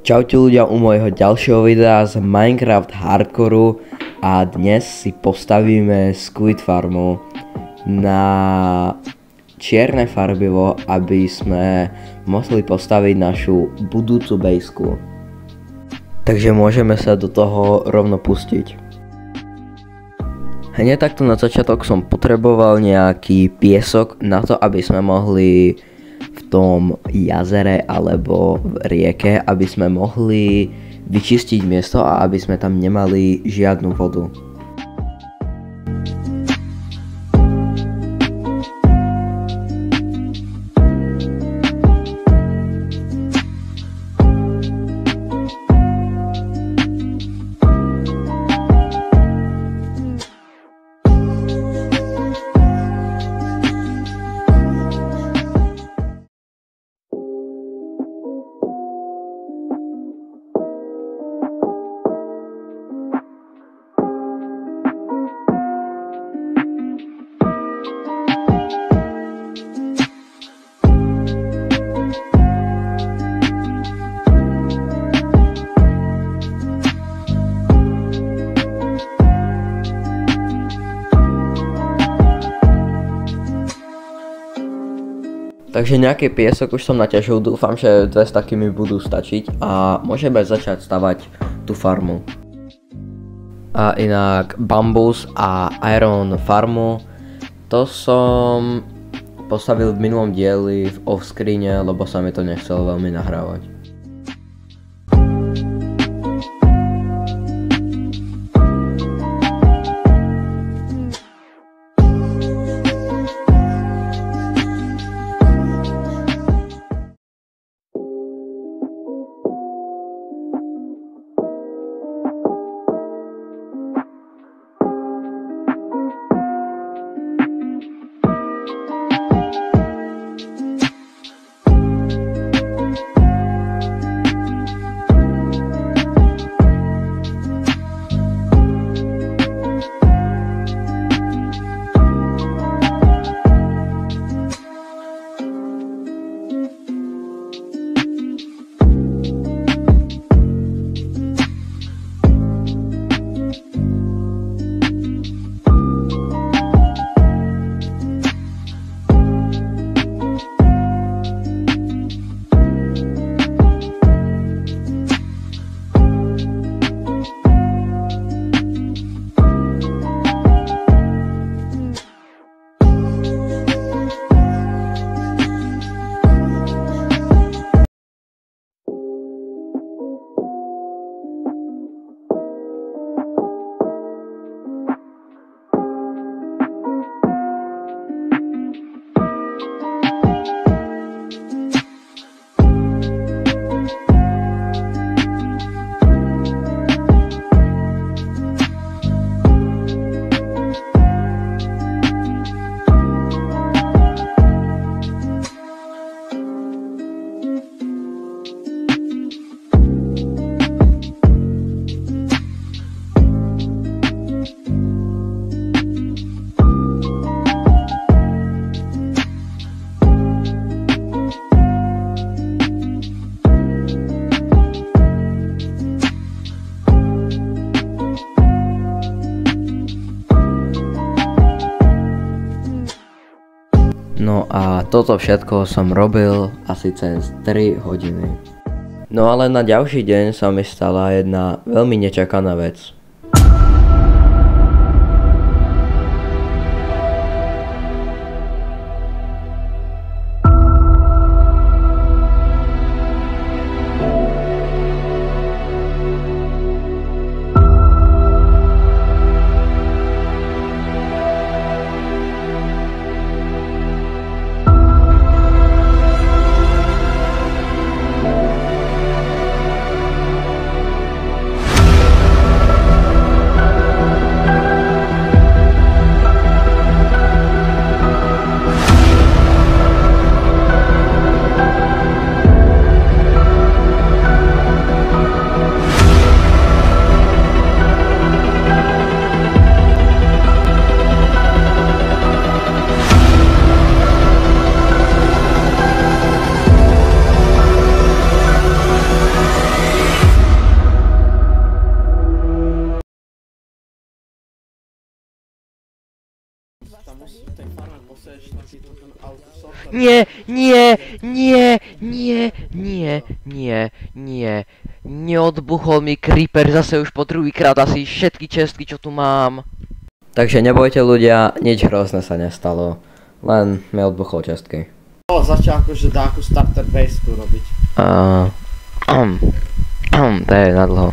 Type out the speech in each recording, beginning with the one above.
Čaute ľudia u môjho ďalšieho videa z Minecraft Hardcoreu a dnes si postavíme Squid Farmu na čierne farbivo, aby sme mohli postaviť našu budúcu bejsku. Takže môžeme sa do toho rovno pustiť. Hneď takto na začiatok som potreboval nejaký piesok na to, aby sme mohli v tom jazere alebo v rieke, aby sme mohli vyčistiť miesto a aby sme tam nemali žiadnu vodu. Takže nejaký piesok už som naťažil, dúfam, že 2 staky mi budú stačiť a môžeme začať stavať tú farmu. A inak bambus a iron farmu, to som postavil v minulom dieli v offscreene, lebo sa mi to nechcelo veľmi nahrávať. No a toto všetko som robil asi cez 3 hodiny. No ale na ďalší deň sa mi stala jedna veľmi nečakaná vec. tam musíš v tej farme posieť takýto ten autosorter. Nie, nie, nie, nie, nie, nie, nie. Neodbuchol mi creeper zase už po druhýkrát asi všetky čestky, čo tu mám. Takže nebojte ľudia, nič hrozné sa nestalo. Len mi odbuchol čestky. Začal akože dáku starter base-ku robiť. To je nadlho.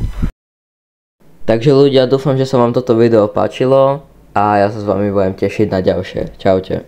Takže ľudia, dúfam, že sa vám toto video páčilo a ja sa s vami budem tešiť na ďalšie. Čaute.